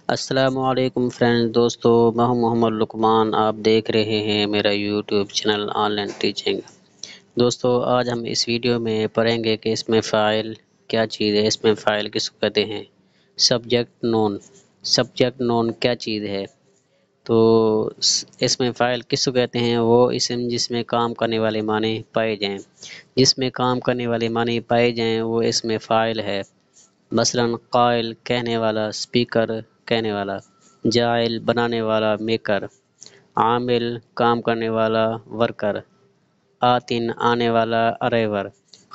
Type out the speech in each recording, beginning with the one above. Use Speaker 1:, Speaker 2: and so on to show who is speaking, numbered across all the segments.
Speaker 1: السلام علیکم فرینڈز، دوستو، میں ہوں محمد لقمان۔ آپ دیکھ رہے ہیں میرا YouTube channel on line teaching. دوستو، آج ہم اس ویڈیو میں پڑھیں گے کہ اس میں فاعل کیا چیز ہے، اس میں فاعل کس کو کہتے ہیں۔ سبجیکٹ نون کیا چیز ہے؟ تو اس میں فاعل کس کو کہتے ہیں؟ وہ اسم جس میں کام کرنے والے معنی پائے جائیں، جس میں کام کرنے والے معنی پائے جائیں وہ اس میں فاعل ہے۔ مثلا قائل کہنے والا، سپیکر کہنے والا، جاعل بنانے والا، میکر، عامل کام کرنے والا، ورکر، آتن آنے والا، ارائیور،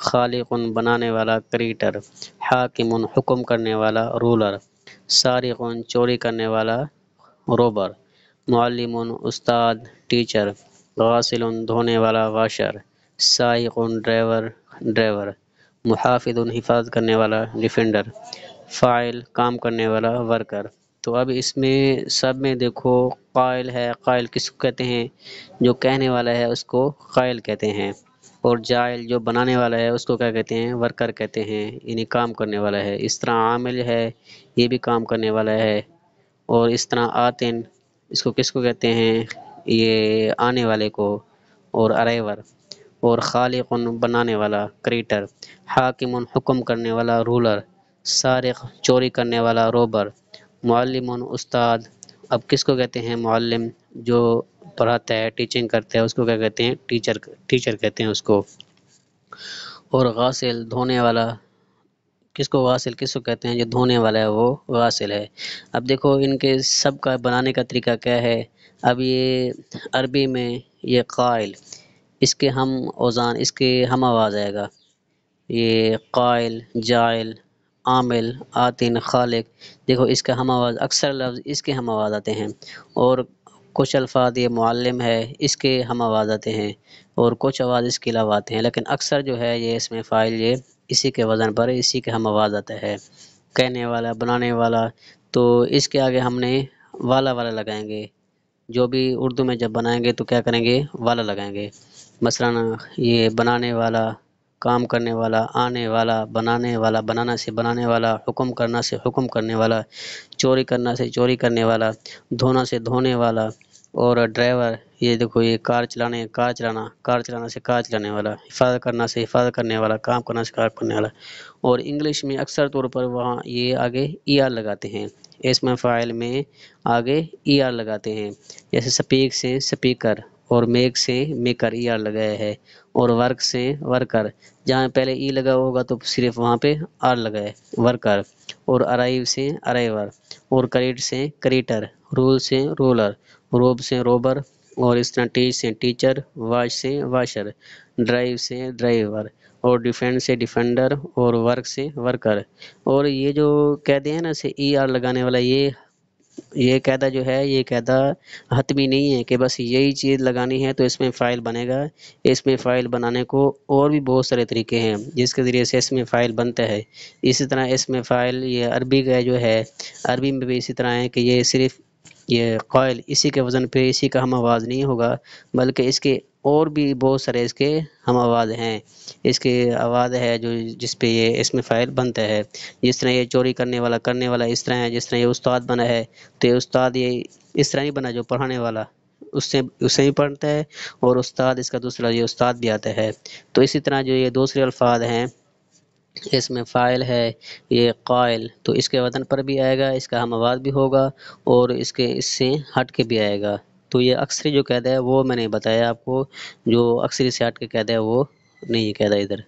Speaker 1: خالق بنانے والا، کریٹر، حاکم حکم کرنے والا، رولر، سارق چوری کرنے والا، روبر، معلم استاد، ٹیچر، غاسل دھونے والا، واشر، سائق ڈرائیور، محافظ حفاظت کرنے والا، ڈیفینڈر، فاعل کام کرنے والا، ورکر۔ تو اب اس میں سب میں دیکھو قائل ہے، قائل کس کو کہتے ہیں؟ جو کہنے والا ہے اس کو قائل کہتے ہیں، اور جاعل جو بنانے والا ہے اس کو کیا کہتے ہیں؟ ورکر کہتے ہیں، یعنی کام کرنے والا ہے۔ اس طرح عامل ہے، یہ بھی کام کرنے والا ہے، اور اس طرح آتن اس کو کس کو کہتے ہیں؟ یہ آنے والے کو، اور ارائیور، اور خالق بنانے والا، کریٹر، حاکم حکم کرنے والا، رولر، سارق چوری کرنے والا، روبر، معلم استاد۔ اب کس کو کہتے ہیں معلم؟ جو پڑھاتا ہے، ٹیچنگ کرتا ہے، اس کو کیا کہتے ہیں؟ ٹیچر کہتے ہیں اس کو۔ اور غاسل دھونے والا، غاسل کس کو کہتے ہیں؟ جو دھونے والا ہے وہ غاسل ہے۔ اب دیکھو ان کے سب کا بنانے کا طریقہ کیا ہے۔ اب یہ عربی میں یہ قائل، اس کے ہم اوزان، اس کے ہم آواز آئے گا، یہ قائل، جاعل، عامل، آتن، خالق۔ دیکھو اس کا ہم آواز، اکثر لفظ اس کے ہم آواز آتے ہیں، اور کچھ الفاظ یہ معلم ہے اس کے ہم آواز آتے ہیں، اور کچھ آواز اس کے علاوہ آتے ہیں، لیکن اکثر جو ہے یہ اس میں فاعل یہ اسی کے وزن پر اسی کے ہم آواز آتا ہے۔ کہنے والا، بنانے والا، تو اس کے آگے ہم نے والا لگائیں گے۔ جو بھی اردو میں جب بنائیں گے تو کیا کریں گے؟ والا لگائیں گے۔ مثلا یہ بنانے والا، کام کرنے والا، آنے والا، بنانے والا، بنانا سے بنانے والا، حکم کرنا سے حکم کرنے والا، چوری کرنا سے چوری کرنے والا، دھونا سے دھونے والا، اور ڈرائیور، یہ دیکھو یہ کار چلانا سے کار چلانے والا، حفاظت کرنا سے حفاظت کرنے والا، کام کرنا سے کام کرنے والا۔ اور انگلش میں اکثر طور پر وہاں یہ آگے ای آر لگاتے ہیں، اس میں فاعل میں آگے ای آر لگاتے ہیں، جیسے سپیک سے سپیکر، اور میک سے میکر ای آر لگایا ہے، اور ورک سے ورکر، جہاں پہلے ای لگا ہوگا تو صرف وہاں پہ آر لگا ہے، ورکر، اور ارائیو سے ارائیور، اور کریٹ سے کریٹر، رول سے رولر، روب سے روبر، اور اس طرح ٹیچ سے ٹیچر، واش سے واشر، ڈرائیو سے ڈرائیور، اور ڈیفینڈ سے ڈیفینڈر، اور ورک سے ورکر۔ اور یہ جو قاعدے ہیں نا سے ای آر لگانے والا، یہ قاعدہ جو ہے، یہ قاعدہ حتمی نہیں ہے کہ بس یہی چیز لگانی ہے تو اس میں فاعل بنے گا۔ اس میں فاعل بنانے کو اور بھی بہت سارے طریقے ہیں جس کے ذریعے سے اس میں فاعل بنتا ہے۔ اسی طرح اس میں فاعل یہ عربی کا جو ہے، عربی میں بھی اسی طرح ہے کہ یہ صرف یہ قائل اسی کے وزن پہ اسی کا ہم آواز نہیں ہوگا، بلکہ اس کے اور بھی بہت سارے اس کے ہم آواز ہیں، اس کے آواز ہے جو جس پہ یہ اس میں فاعل بنتا ہے۔ جس طرح یہ چوری کرنے والا اس طرح ہے، جس طرح یہ استاد بنا ہے تو یہ استاد یہ اس طرح نہیں بنا جو پڑھانے والا، اس سے بھی پڑھتا ہے، اور استاد اس کا دوسرا یہ استاد بھی آتا ہے۔ تو اسی طرح جو یہ دوسرے الفاظ ہیں اس میں فاعل ہے یہ قائل، تو اس کے وزن پر بھی آئے گا، اس کا ہم آواز بھی ہوگا، اور اس سے ہٹ کے بھی آئے گا۔ تو یہ اکثری جو قاعدہ ہے وہ میں نے بتایا آپ کو، جو اکثری سے ہٹ کے قاعدہ ہے وہ نہیں قاعدہ ادھر۔